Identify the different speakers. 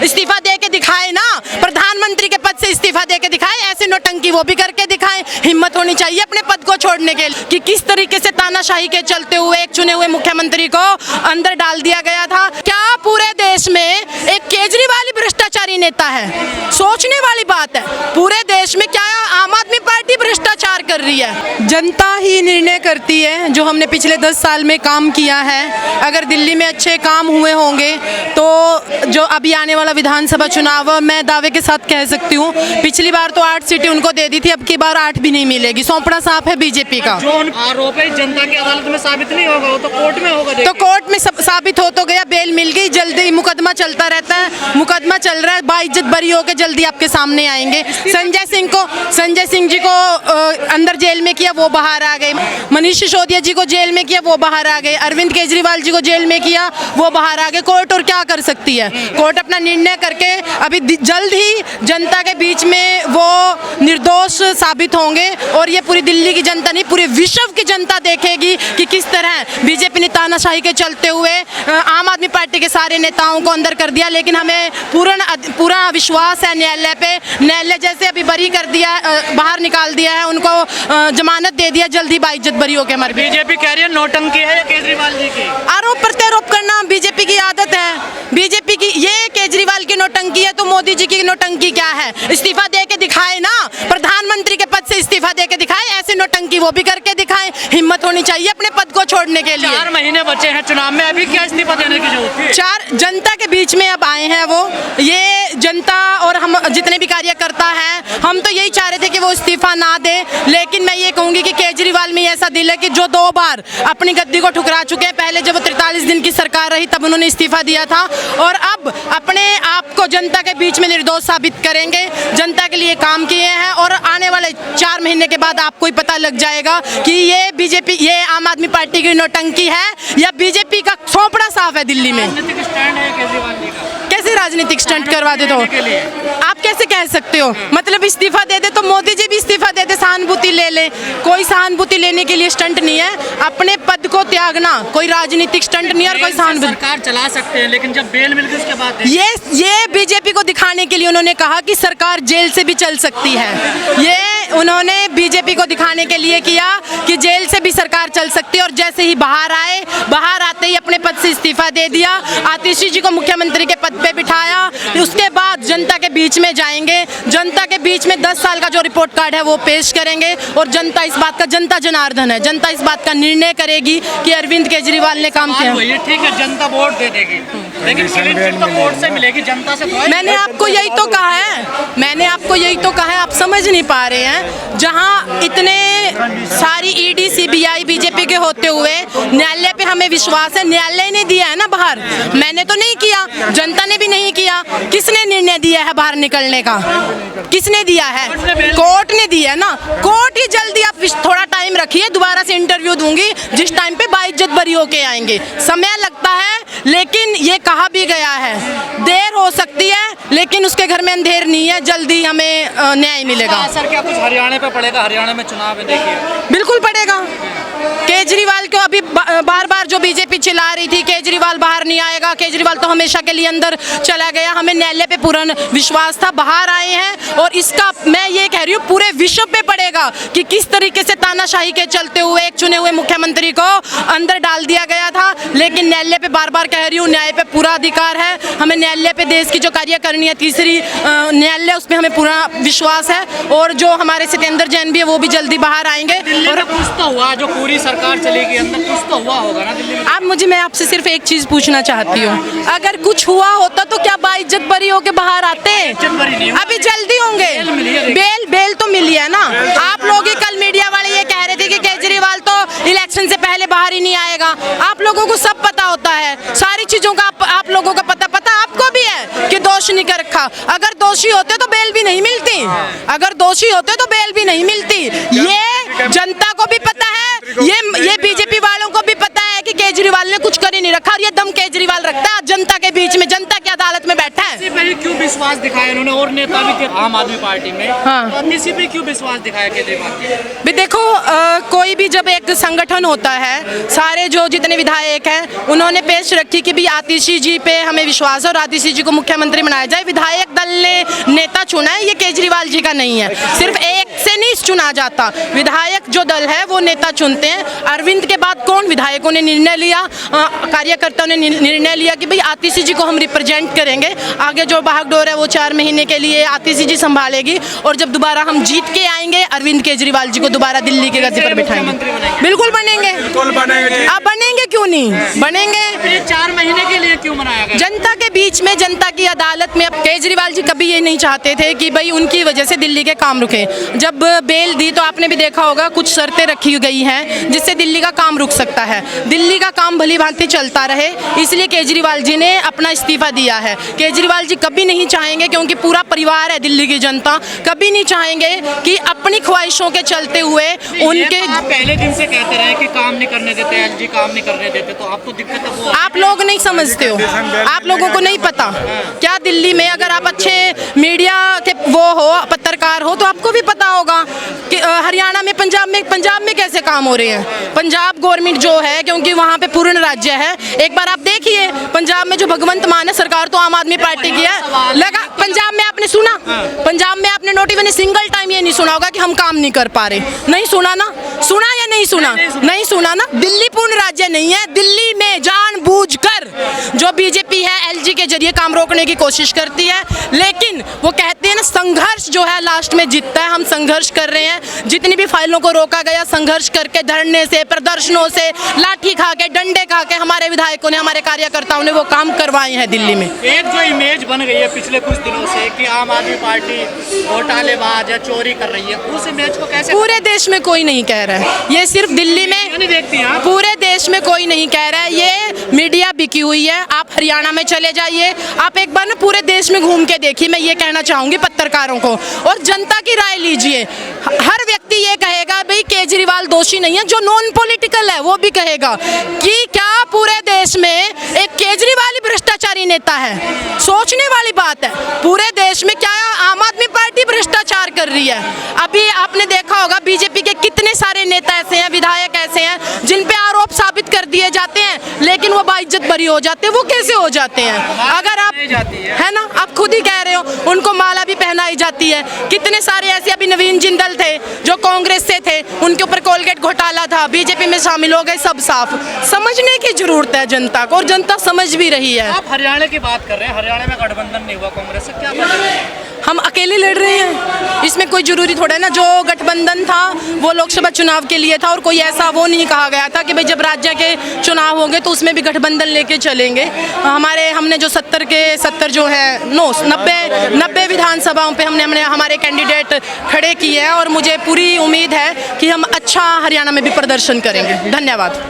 Speaker 1: इस्तीफा दे के दिखाए ना, प्रधानमंत्री के पद से इस्तीफा दे के दिखाए, ऐसे नौटंकी वो भी करके दिखाए। हिम्मत होनी चाहिए अपने पद को छोड़ने के लिए। कि किस तरीके से तानाशाही के चलते हुए एक चुने हुए मुख्यमंत्री को अंदर डाल दिया गया था। क्या पूरे देश में एक केजरीवाल ही भ्रष्टाचारी नेता है? सोचने वाली बात है। पूरे देश में क्या आम आदमी पार्टी भ्रष्टाचार कर रही है? जनता ही निर्णय करती है। जो हमने पिछले 10 साल में काम किया है, अगर दिल्ली में अच्छे काम हुए होंगे तो जो अभी आने वाला विधानसभा चुनाव, मैं दावे के साथ कह सकती हूँ, पिछली बार तो 8 सीटें उनको दे दी थी, अब की बार 8 भी नहीं मिलेगी। सौंपड़ा साफ है बीजेपी का।
Speaker 2: जो आरोप है जनता की अदालत में साबित नहीं होगा, वो तो कोर्ट में होगा।
Speaker 1: तो कोर्ट में साबित हो तो गया, बेल मिल गई, जल्दी मुकदमा चलता रहता है, मुकदमा चल रहा है, बाइज्जत बरी होकर जल्दी आपके सामने आएंगे। संजय सिंह जी को अंदर जेल में किया, वो बाहर आ गए। मनीष सिसोदिया जी को जेल में किया, वो बाहर आ गए। अरविंद केजरीवाल जी को जेल में किया, वो बाहर आ गए। कोर्ट और क्या कर सकती है? कोर्ट अपना निर्णय करके अभी जल्द ही जनता के बीच में वो निर्दोष साबित होंगे। और ये पूरी दिल्ली की जनता नहीं, पूरे विश्व की जनता देखेगी कि किस तरह बीजेपी ने तानाशाही के चलते हुए आम आदमी पार्टी के सारे नेताओं को अंदर कर दिया। लेकिन हमें पूरा विश्वास है न्यायालय पे। न्यायालय जैसे अभी बरी कर दिया, बाहर निकाल दिया है, उनको जमानत दे दिया, जल्दी बाइज्जत बरी होकर हमारी।
Speaker 2: बीजेपी कह रही है नौटंकी है या केजरीवाल जी की?
Speaker 1: आरोप प्रत्यारोप करना बीजेपी की आदत है। बीजेपी की ये केजरीवाल की नौटंकी है तो मोदी जी की नौटंकी क्या है? इस्तीफा दे के दिखाए ना, प्रधानमंत्री के पद से इस्तीफा दे के दिखाए, ऐसे नौटंकी वो भी करके दिखाए। हिम्मत होनी चाहिए अपने पद को छोड़ने के लिए।
Speaker 2: 4 महीने बचे हैं चुनाव में, अभी क्या इस्तीफा देने की जरूरत है?
Speaker 1: 4 जनता के बीच में अब आए हैं वो। ये जनता और हम जितने भी कार्यकर्ता हैं, हम तो यही चाह रहे थे कि वो इस्तीफा ना दे। लेकिन मैं ये कहूंगी कि केजरीवाल में ऐसा दिल है कि जो 2 बार अपनी गद्दी को ठुकरा चुके हैं। पहले जब वो 43 दिन की सरकार रही तब उन्होंने इस्तीफा दिया था, और अब अपने आप को जनता के बीच में निर्दोष साबित करेंगे। जनता के लिए काम किए हैं और आने वाले 4 महीने के बाद आपको ही पता लग जाएगा कि ये बीजेपी, ये आम आदमी पार्टी की नौटंकी है या बीजेपी का सौंपड़ा साफ है दिल्ली में।
Speaker 2: राजनीतिक स्टैंड है केजरीवाल जी का।
Speaker 1: कैसे राजनीतिक स्टंट करवा दे? तो आप कैसे कह सकते हो? मतलब इस्तीफा दे दे तो मोदी जी भी इस्तीफा दे दे, सहानुभूति ले ले। कोई सहानुभूति लेने के लिए स्टंट नहीं है, अपने पद को त्यागना कोई राजनीतिक स्टंट नहीं है। और कोई सहानुभूति
Speaker 2: सरकार चला सकते हैं, लेकिन जब बेल मिल गई उसके बाद
Speaker 1: ये बीजेपी को दिखाने के लिए उन्होंने कहा कि सरकार जेल से भी चल सकती है। ये उन्होंने बीजेपी को दिखाने के लिए किया कि जेल से भी सरकार चल सकती है। और जैसे ही बाहर आते ही अपने पद से इस्तीफा दे दिया, आतिशी जी को मुख्यमंत्री के पद पे बिठाया। उसके बाद जनता के बीच में जाएंगे, जनता के बीच में 10 साल का जो रिपोर्ट कार्ड है वो पेश करेंगे। और जनता इस बात का, जनता जनार्दन है, जनता इस बात का निर्णय करेगी कि अरविंद केजरीवाल ने काम किया।
Speaker 2: ठीक है, जनता वोट दे देगी, लेकिन क्लीन चिट तो कोर्ट से मिलेगी, जनता से।
Speaker 1: मैंने आपको यही तो कहा है, आप समझ नहीं पा रहे हैं। जहां इतने सारी ईडी सीबीआई बीजेपी के होते हुए न्यायालय पे हमें विश्वास है। न्यायालय ने दिया है ना बाहर, मैंने तो नहीं किया, जनता ने भी नहीं किया। किसने निर्णय दिया है बाहर निकलने का? किसने दिया है? कोर्ट ने दिया ना। कोर्ट ही जल्दी, आप थोड़ा टाइम रखिए, दोबारा से इंटरव्यू दूंगी जिस टाइम पे बाइज्जत बरी होके आएंगे। समय लगता है, लेकिन ये कहा भी गया है, देर हो सकती है लेकिन उसके घर में अंधेर नहीं है, जल्दी हमें न्याय मिलेगा।
Speaker 2: असर क्या कुछ हरियाणा पे पड़ेगा? हरियाणा में चुनाव है, देखिए।
Speaker 1: बिल्कुल पड़ेगा। केजरीवाल को अभी बार बार जो बीजेपी चिल्ला रही थी केजरीवाल बाहर नहीं आएगा, केजरीवाल तो हमेशा के लिए अंदर चला गया, हमें न्यायालय पे पूरा विश्वास था, बाहर आए हैं। और इसका मैं ये कह रही हूँ पूरे विश्व पे पड़ेगा कि किस तरीके से तानाशाही के चलते हुए एक चुने हुए मुख्यमंत्री को अंदर डाल दिया गया था। लेकिन न्यायालय पे बार बार कह रही हूँ, न्याय पे पूरा अधिकार है, हमें न्यायालय पे देश की जो कार्य करनी है, तीसरी न्यायालय, उसमें हमें पूरा विश्वास है। और जो हमारे सत्येंद्र जैन भी है वो भी जल्दी बाहर आएंगे।
Speaker 2: और कुछ तो हुआ, जो पूरी सरकार चलेगी अंदर, कुछ तो हुआ होगा ना दिल्ली में।
Speaker 1: मैं आपसे सिर्फ एक चीज पूछना चाहती हूँ, अगर कुछ हुआ होता तो क्या बाइज्जत बरी होके बाहर आते? अभी जल्दी होंगे। बेल तो मिली है ना। आप लोग ही कल मीडिया वाले ये कह रहे थे कि केजरीवाल तो इलेक्शन से पहले बाहर ही नहीं आएगा। आप लोगों को सब पता होता है, सारी चीजों का आप लोगों का पता आपको भी है कि दोष नहीं कर रखा। अगर दोषी होते तो बेल भी नहीं मिलती, अगर दोषी होते तो बेल भी नहीं मिलती। ये जनता को भी पता है, ये बीजेपी वालों को भी पता है कि केजरीवाल ने कुछ कर ही नहीं रखा। और ये दम केजरीवाल रखता है जनता के बीच में, जनता की अदालत में बैठा है।
Speaker 2: पे क्यों विश्वास दिखाया इन्होंने? और नेता भी थे आम आदमी पार्टी में,
Speaker 1: हाँ।
Speaker 2: तो किसी पे क्यों विश्वास दिखाया केजरीवाल जी?
Speaker 1: भी देखो कोई भी जब एक संगठन होता है, सारे जो जितने विधायक हैं उन्होंने पेश रखी कि भी आतिशी जी पे हमें विश्वास है और आतिशी जी को मुख्यमंत्री बनाया जाए। विधायक दल ने नेता चुना है, ये केजरीवाल जी का नहीं है। सिर्फ एक से नहीं चुना जाता, विधायक जो दल है वो नेता चुनते हैं। अरविंद के बाद कौन विधायकों ने निर्णय लिया, कार्यकर्ताओं ने निर्णय लिया कि भाई आतिशी जी को हम रिप्रेजेंट करेंगे, आगे जो भागदौड़ है वो 4 महीने के लिए आतिशी जी संभालेगी और जब दोबारा हम जीत के आएंगे अरविंद केजरीवाल जी को दोबारा दिल्ली के गद्दे पर बिठाएंगे। बिल्कुल बनेंगे, आप बनेंगे क्यों नहीं बनेंगे।
Speaker 2: ये 4 महीने के लिए क्यों मनाया गया?
Speaker 1: जनता के बीच में, जनता की अदालत में। अब केजरीवाल जी कभी ये नहीं चाहते थे कि भाई उनकी वजह से दिल्ली के काम रुके। जब बेल दी तो आपने भी देखा होगा कुछ शर्तें रखी गई हैं जिससे दिल्ली का काम रुक सकता है। दिल्ली का काम भली भांति चलता रहे, इसलिए केजरीवाल जी ने अपना इस्तीफा दिया है। केजरीवाल जी कभी नहीं चाहेंगे, क्योंकि पूरा परिवार है दिल्ली की जनता, कभी नहीं चाहेंगे कि अपनी ख्वाहिशों के चलते हुए उनके।
Speaker 2: आप पहले दिन से कहते रहे कि काम नहीं करने देते, एलजी काम नहीं करने देते, तो अब तो दिक्कत है वो।
Speaker 1: आप लोग नहीं समझते हो, आप लोगों को नहीं पता क्या दिल्ली में अगर आप अच्छे मीडिया के वो हो, पत्रकार हो, तो आपको भी पता होगा कि हरियाणा में, पंजाब में कैसे काम हो रहे हैं। पंजाब गवर्नमेंट जो है, क्योंकि वहाँ पे पूर्ण राज्य है, एक बार आप देखिए पंजाब में जो भगवंत मान है, सरकार तो आम आदमी पार्टी की है। लगा पंजाब में आपने सुना, पंजाब में आपने नोटिस मैंने सिंगल टाइम ये नहीं सुना होगा कि हम काम नहीं कर पा रहे। नहीं सुना ना, सुना या नहीं सुना? नहीं सुना ना। दिल्ली पूर्ण राज्य नहीं है, दिल्ली में जानबूझकर जो बीजेपी है एलजी के जरिए काम रोकने की कोशिश करती है, लेकिन वो कहते हैं ना संघर्ष जो है लास्ट में जीतता है। हम संघर्ष कर रहे हैं, जितनी भी फाइलों को रोका गया संघर्ष करके, धरने से, प्रदर्शनों से, लाठी खा के, डंडे खा के हमारे विधायकों ने, हमारे कार्यकर्ताओं ने वो काम करवाए हैं दिल्ली में।
Speaker 2: एक जो इमेज बन गई है पिछले कुछ दिनों से कि आम आदमी पार्टी घोटालेबाज या चोरी कर रही है, उस इमेज को कैसे?
Speaker 1: पूरे देश में कोई नहीं कह रहा है, ये सिर्फ दिल्ली में
Speaker 2: नहीं देखती आप?
Speaker 1: पूरे देश में कोई नहीं कह रहा है, ये मीडिया बिकी हुई है। आप हरियाणा में चले जाइए, आप एक बार ना पूरे देश में घूम के देखिए। मैं ये कहना चाहूंगी पत्रकारों को, और जनता की राय लीजिए। हर व्यक्ति ये कहेगा भाई केजरीवाल दोषी नहीं है, जो नॉन पॉलिटिकल है वो भी कहेगा कि क्या पूरे देश में एक केजरीवाल ही भ्रष्टाचारी नेता है। सोचने वाली बात है, पूरे देश में क्या आम आदमी पार्टी भ्रष्टाचार कर रही है? अभी आपने देखा होगा बीजेपी के कितने सारे नेता ऐसे हैं, विधायक ऐसे हैं जिन पे आरोप साबित कर दिए जाते हैं, लेकिन वो बाइज्जत बरी हो जाते हैं। वो कैसे हो जाते हैं? अगर आप है ना, आप खुद ही कह रहे हो, उनको माला भी पहनाई जाती है। कितने सारे ऐसे, अभी नवीन जिंदल थे जो कांग्रेस से थे, उनके ऊपर कोलगेट घोटाला था, बीजेपी में शामिल हो गए, सब साफ। समझने की जरूरत है जनता को, और जनता समझ भी रही है।
Speaker 2: आप हरियाणा की बात कर रहे हैं, हरियाणा में गठबंधन नहीं हुआ कांग्रेस से, क्या मतलब?
Speaker 1: हम अकेले लड़ रहे हैं, इसमें कोई जरूरी थोड़ा है ना। जो गठबंधन था वो लोकसभा चुनाव के लिए था, और कोई ऐसा वो नहीं कहा गया था कि भाई जब राज्य के चुनाव होंगे तो उसमें भी गठबंधन लेके चलेंगे। हमने जो 70 जो है 90 विधानसभाओं पे हमने हमारे कैंडिडेट खड़े किए हैं, और मुझे पूरी उम्मीद है कि हम अच्छा हरियाणा में भी प्रदर्शन करेंगे। धन्यवाद।